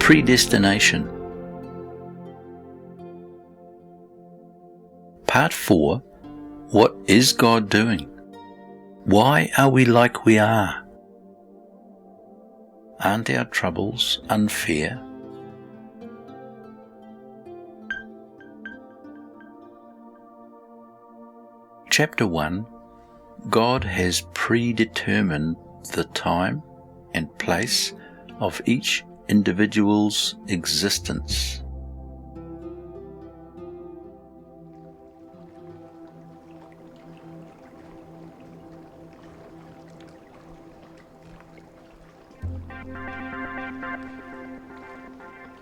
Predestination. Part 4. What is God doing? Why are we like we are? Aren't our troubles unfair? Chapter 1. God has predetermined the time and place of each individual's existence.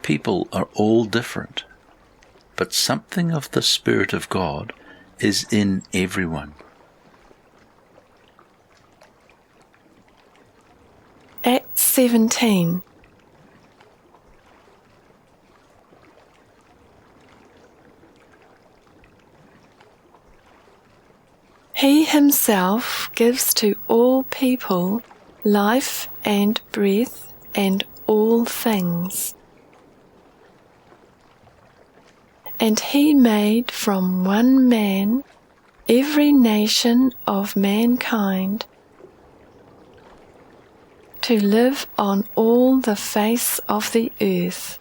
People are all different, but something of the Spirit of God is in everyone. Acts 17. He himself gives to all people life and breath and all things. And he made from one man every nation of mankind to live on all the face of the earth,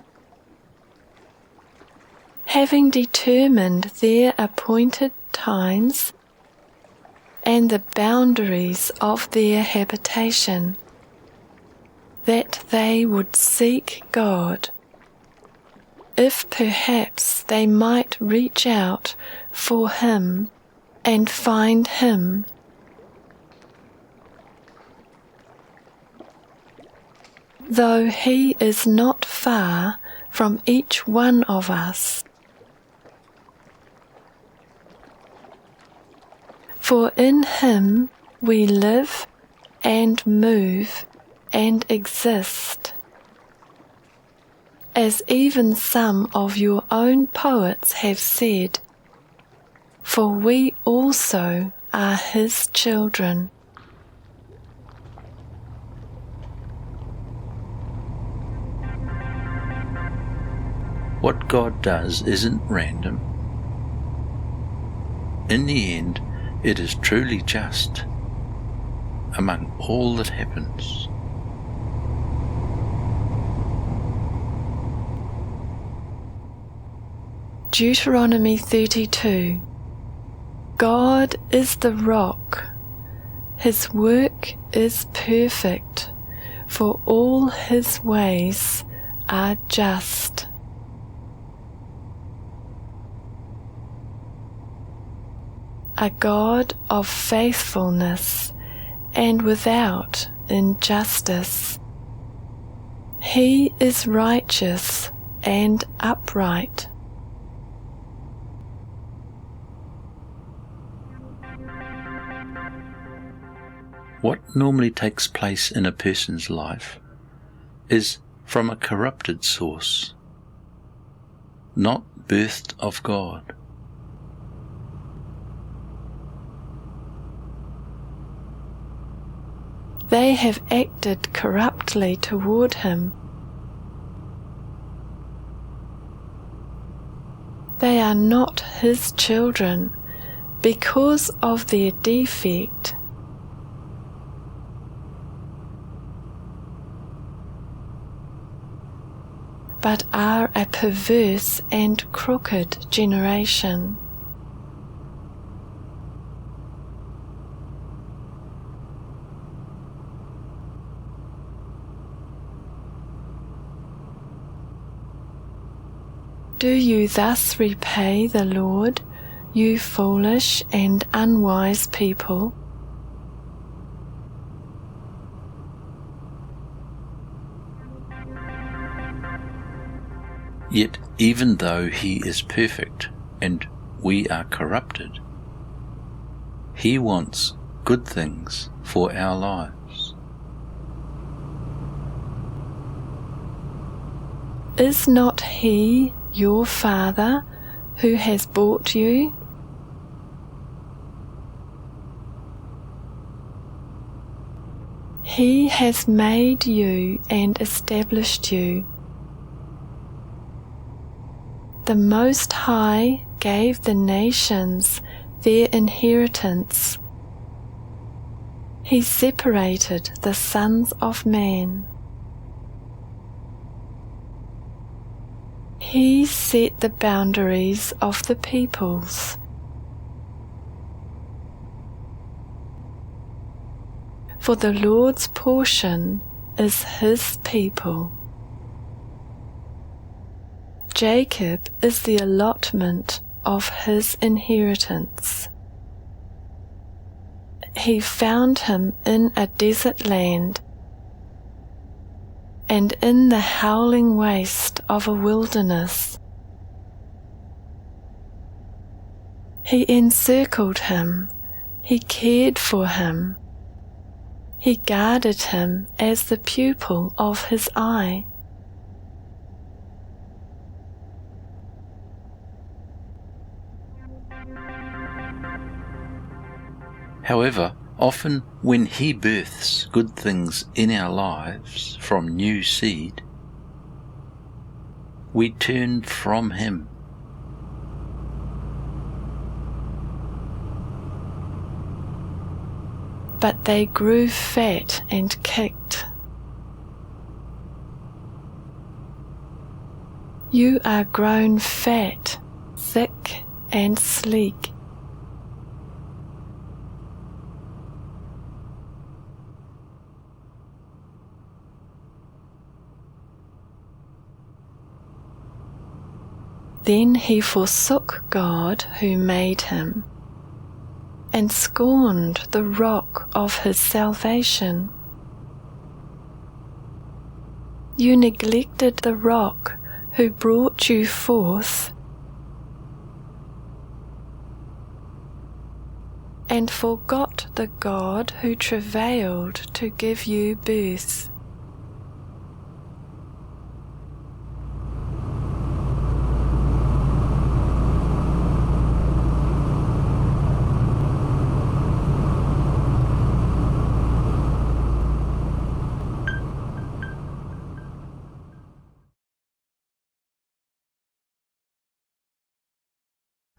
having determined their appointed times and the boundaries of their habitation, that they would seek God, if perhaps they might reach out for him and find him. Though he is not far from each one of us. For in him we live and move and exist, as even some of your own poets have said, for we also are his children. What God does isn't random. In the end, it is truly just among all that happens. Deuteronomy 32. God is the rock, his work is perfect, for all his ways are just. A God of faithfulness and without injustice. He is righteous and upright. What normally takes place in a person's life is from a corrupted source, not birthed of God. They have acted corruptly toward him. They are not his children because of their defect. But are a perverse and crooked generation. Do you thus repay the Lord, you foolish and unwise people? Yet even though he is perfect and we are corrupted, he wants good things for our lives. Is not he your Father who has bought you? He has made you and established you. the Most High gave the nations their inheritance. He separated the sons of man. He set the boundaries of the peoples. For the Lord's portion is His people. Jacob is the allotment of His inheritance. He found him in a desert land and in the howling waste of a wilderness. He encircled him, He cared for him, He guarded him as the pupil of His eye. However, often when He births good things in our lives from new seed, we turn from Him. But they grew fat and kicked. You are grown fat, thick and sleek. Then he forsook God who made him, and scorned the rock of his salvation. You neglected the rock who brought you forth, and forgot the God who travailed to give you birth.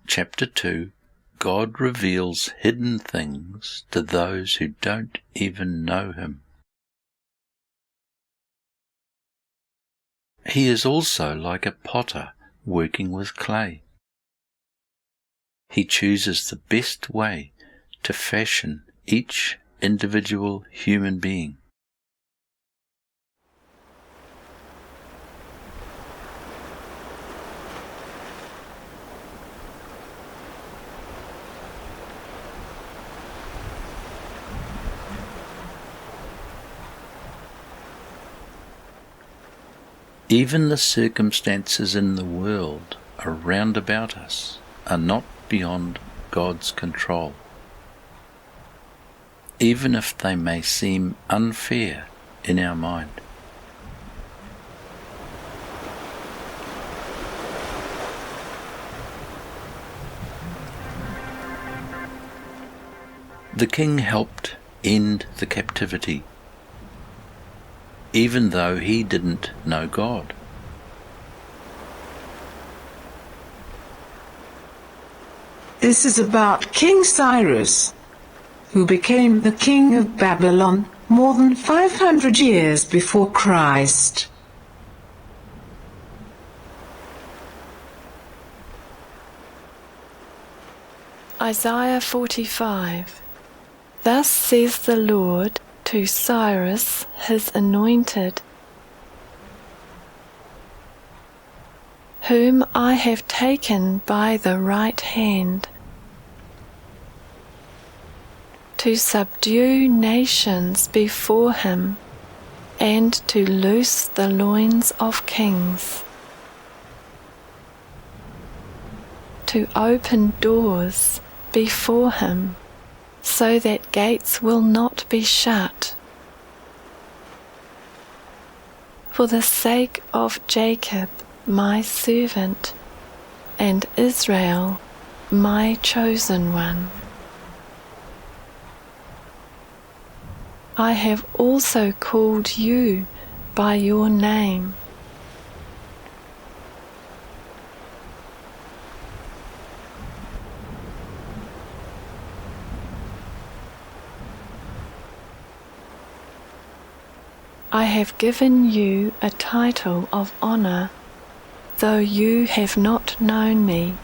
Chapter 2. God reveals hidden things to those who don't even know Him. He is also like a potter working with clay. He chooses the best way to fashion each individual human being. Even the circumstances in the world around about us are not beyond God's control, even if they may seem unfair in our mind. The king helped end the captivity, even though he didn't know God. This is about King Cyrus, who became the king of Babylon more than 500 years before Christ. Isaiah 45. Thus says the Lord to Cyrus, His anointed, whom I have taken by the right hand, to subdue nations before him, and to loose the loins of kings, to open doors before him, so that gates will not be shut. For the sake of Jacob, my servant, and Israel, my chosen one. I have also called you by your name. I have given you a title of honor, though you have not known me.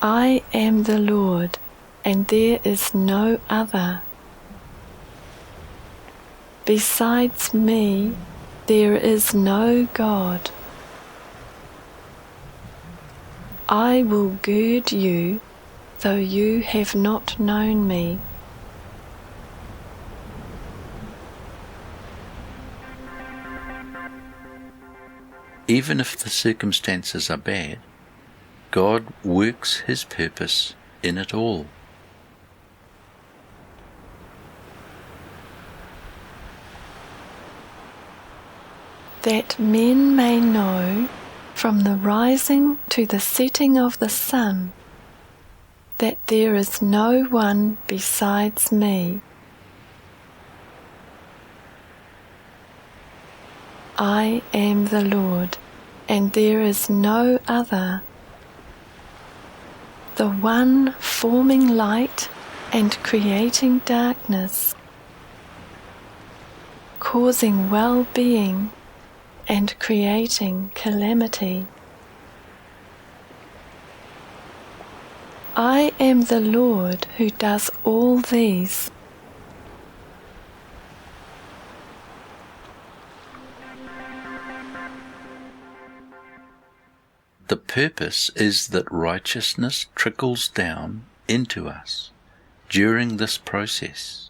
I am the Lord, and there is no other. Besides me, there is no God. I will gird you, though you have not known me. Even if the circumstances are bad, God works His purpose in it all. That men may know from the rising to the setting of the sun that there is no one besides me. I am the Lord, and there is no other, the one forming light and creating darkness, causing well-being and creating calamity. I am the Lord who does all these. The purpose is that righteousness trickles down into us during this process.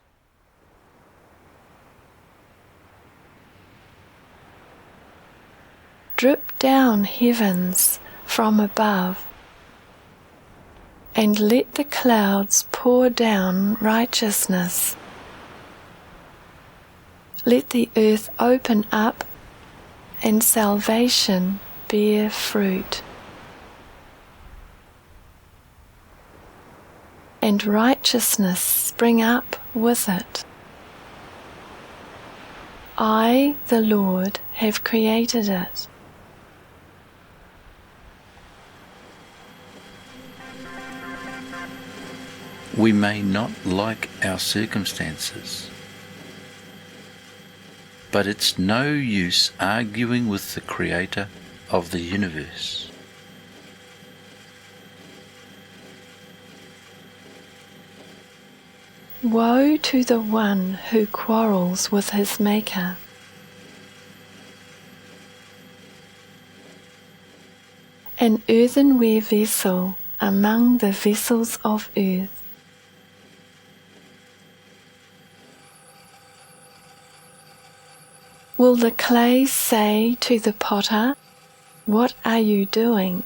Drip down, heavens, from above, and let the clouds pour down righteousness. Let the earth open up and salvation bear fruit. And righteousness spring up with it. I, the Lord, have created it. We may not like our circumstances, but it's no use arguing with the Creator of the universe. Woe to the one who quarrels with his Maker. An earthenware vessel among the vessels of earth. Will the clay say to the potter, "What are you doing?"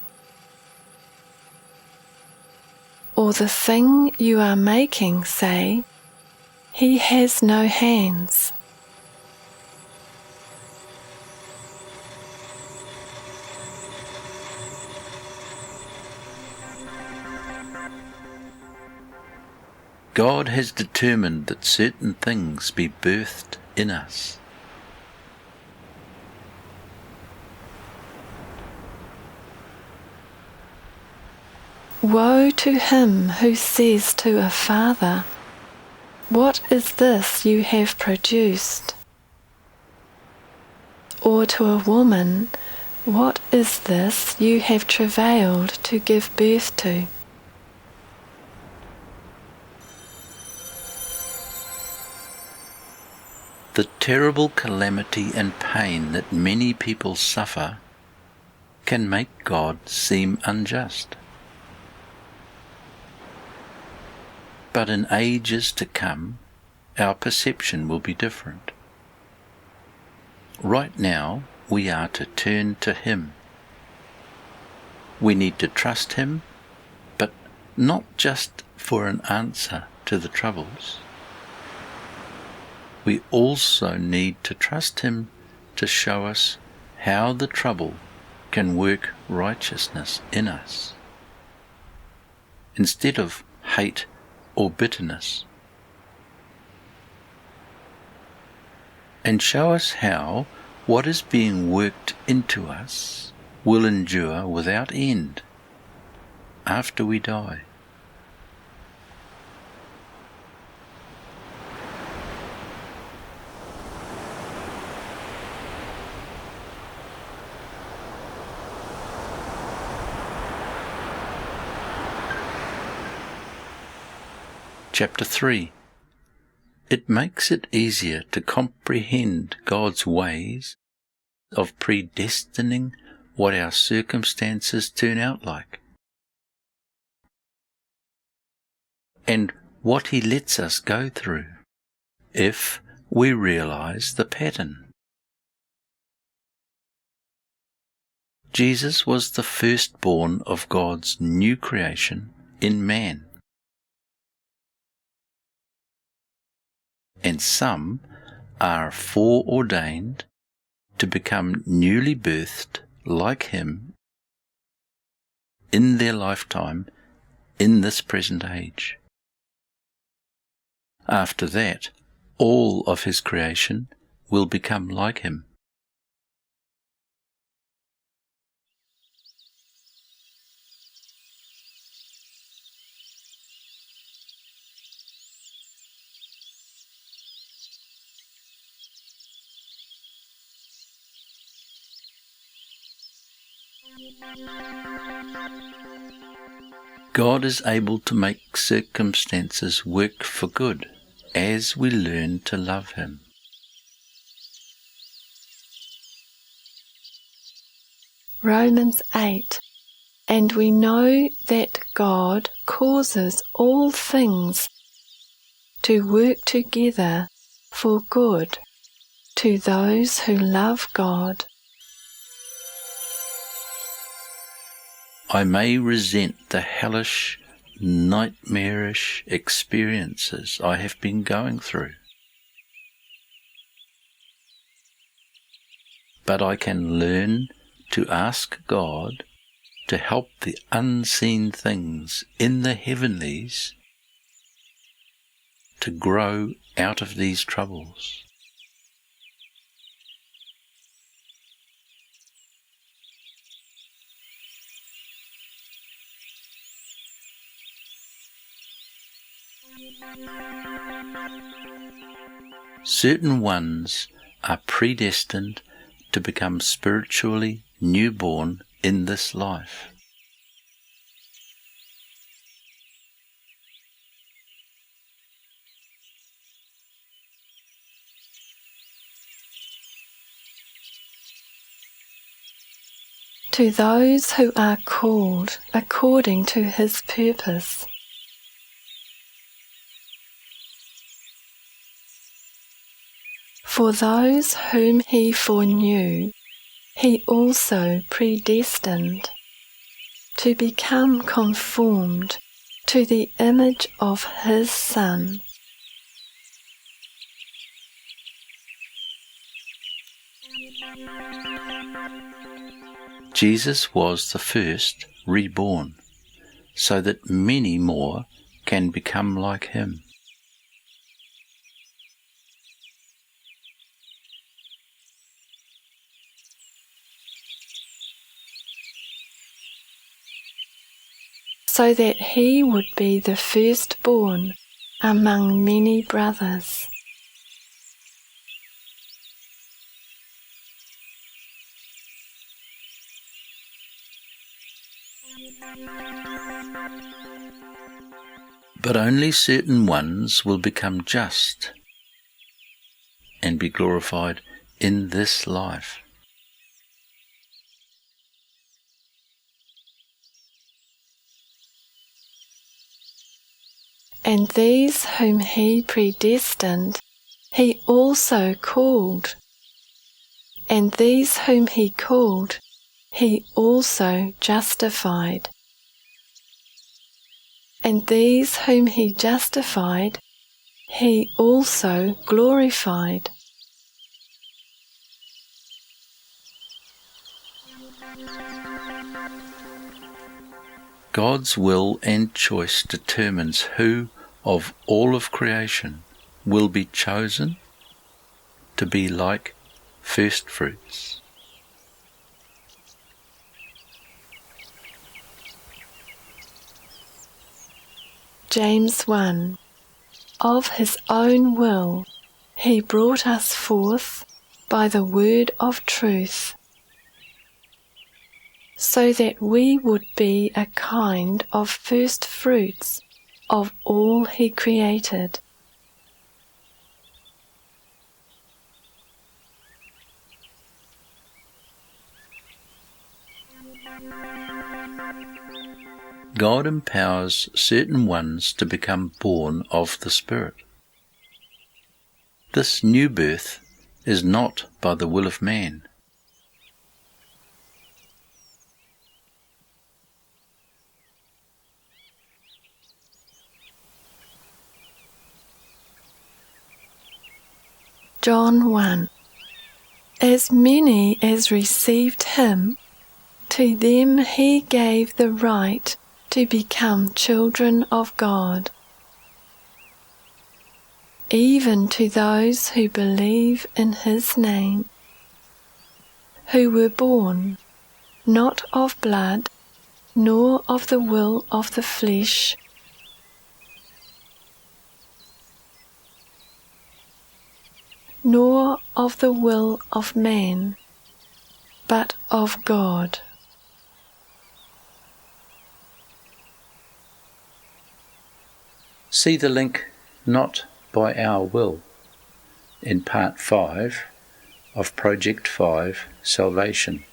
Or the thing you are making say, "He has no hands"? God has determined that certain things be birthed in us. Woe to him who says to a father, "What is this you have produced?" Or to a woman, "What is this you have travailed to give birth to?" The terrible calamity and pain that many people suffer can make God seem unjust. But in ages to come, our perception will be different. Right now, we are to turn to Him. We need to trust Him, but not just for an answer to the troubles. We also need to trust Him to show us how the trouble can work righteousness in us, instead of hate or bitterness, and show us how what is being worked into us will endure without end after we die. Chapter 3. It makes it easier to comprehend God's ways of predestining what our circumstances turn out like, and what He lets us go through, if we realize the pattern. Jesus was the firstborn of God's new creation in man. And some are foreordained to become newly birthed like Him in their lifetime in this present age. After that, all of His creation will become like Him. God is able to make circumstances work for good as we learn to love Him. Romans 8. And we know that God causes all things to work together for good to those who love God. I may resent the hellish, nightmarish experiences I have been going through, but I can learn to ask God to help the unseen things in the heavenlies to grow out of these troubles. Certain ones are predestined to become spiritually newborn in this life. To those who are called according to His purpose. For those whom He foreknew, He also predestined to become conformed to the image of His Son. Jesus was the first reborn, so that many more can become like Him. So that He would be the firstborn among many brothers. But only certain ones will become just and be glorified in this life. And these whom He predestined, He also called. And these whom He called, He also justified. And these whom He justified, He also glorified. God's will and choice determines who of all of creation will be chosen to be like first fruits. James 1. Of His own will He brought us forth by the word of truth, so that we would be a kind of first fruits of all he created. God empowers certain ones to become born of the Spirit. This new birth is not by the will of man. John 1. As many as received him, to them he gave the right to become children of God, even to those who believe in his name, who were born not of blood, nor of the will of the flesh, nor of the will of man, but of God. See the link "Not by our will" in Part 5 of Project 5 Salvation.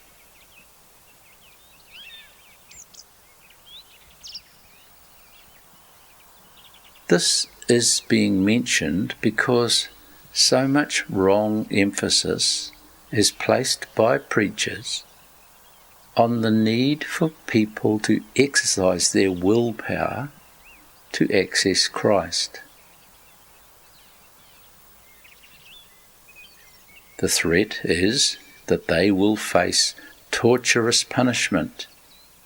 This is being mentioned because so much wrong emphasis is placed by preachers on the need for people to exercise their willpower to access Christ. The threat is that they will face torturous punishment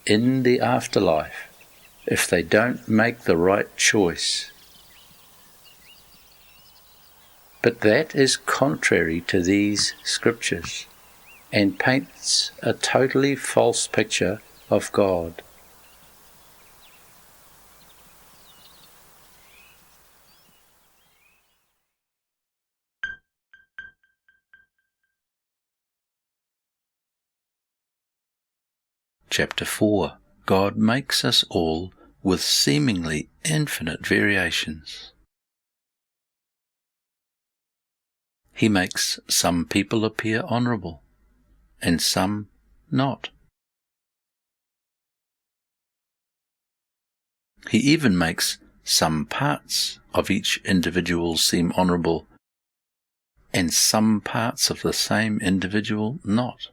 in the afterlife if they don't make the right choice. But that is contrary to these scriptures and paints a totally false picture of God. Chapter 4. God makes us all with seemingly infinite variations. He makes some people appear honourable, and some not. He even makes some parts of each individual seem honourable, and some parts of the same individual not.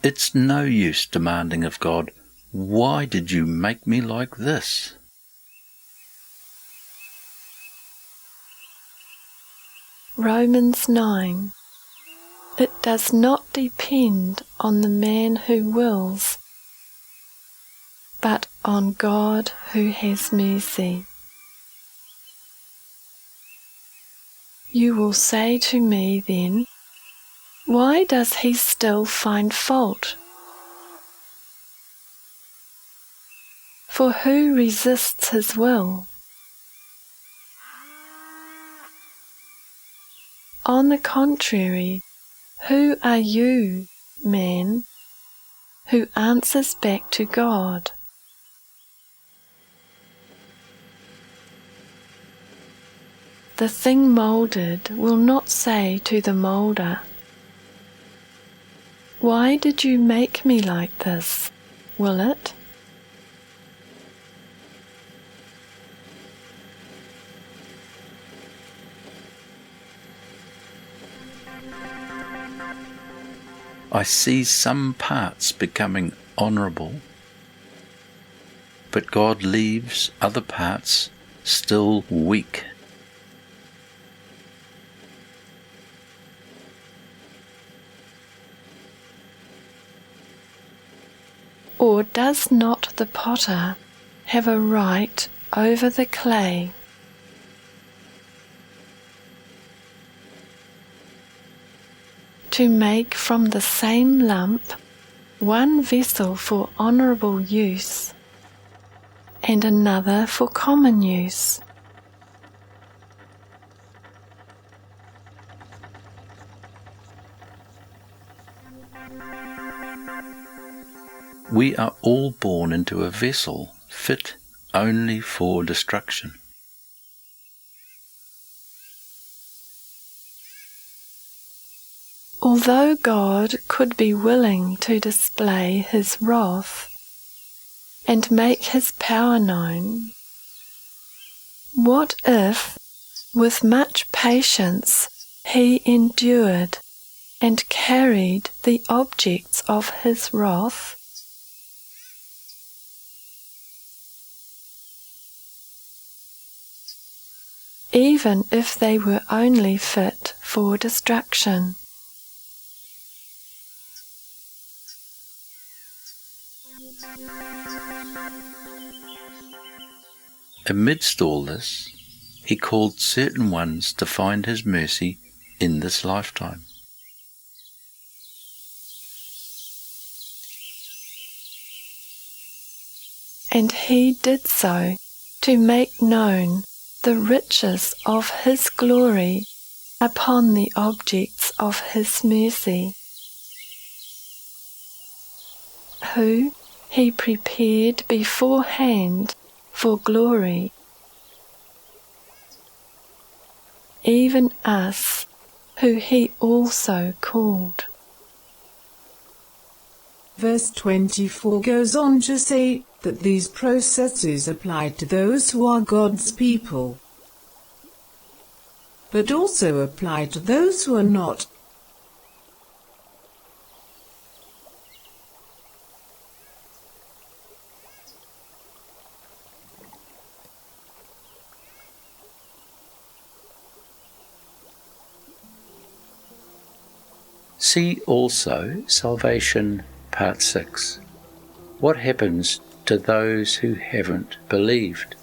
It's no use demanding of God, "Why did you make me like this?" Romans 9. It does not depend on the man who wills, but on God who has mercy. You will say to me then, why does he still find fault? For who resists his will? On the contrary, who are you, man, who answers back to God? The thing moulded will not say to the moulder, "Why did you make me like this?" will it? I see some parts becoming honourable, but God leaves other parts still weak. Or does not the potter have a right over the clay to make from the same lump one vessel for honourable use and another for common use? We are all born into a vessel fit only for destruction. Although God could be willing to display His wrath and make His power known, what if, with much patience, He endured and carried the objects of His wrath? Even if they were only fit for destruction. Amidst all this, He called certain ones to find His mercy in this lifetime. And He did so to make known the riches of His glory upon the objects of His mercy, who He prepared beforehand for glory, even us, who He also called. Verse 24 goes on to say that these processes apply to those who are God's people, but also apply to those who are not. See also Salvation Part 6. What happens to those who haven't believed?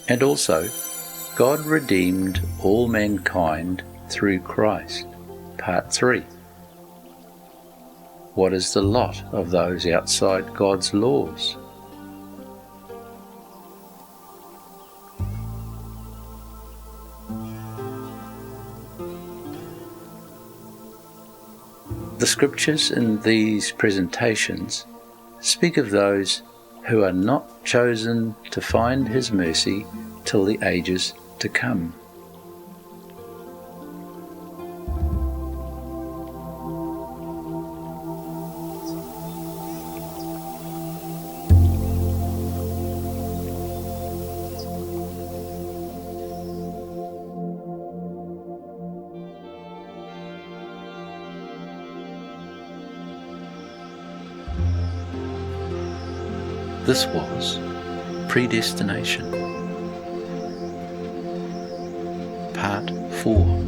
And also, God redeemed all mankind through Christ. Part 3. What is the lot of those outside God's laws? The scriptures in these presentations speak of those who are not chosen to find His mercy till the ages to come. This was Predestination, Part 4.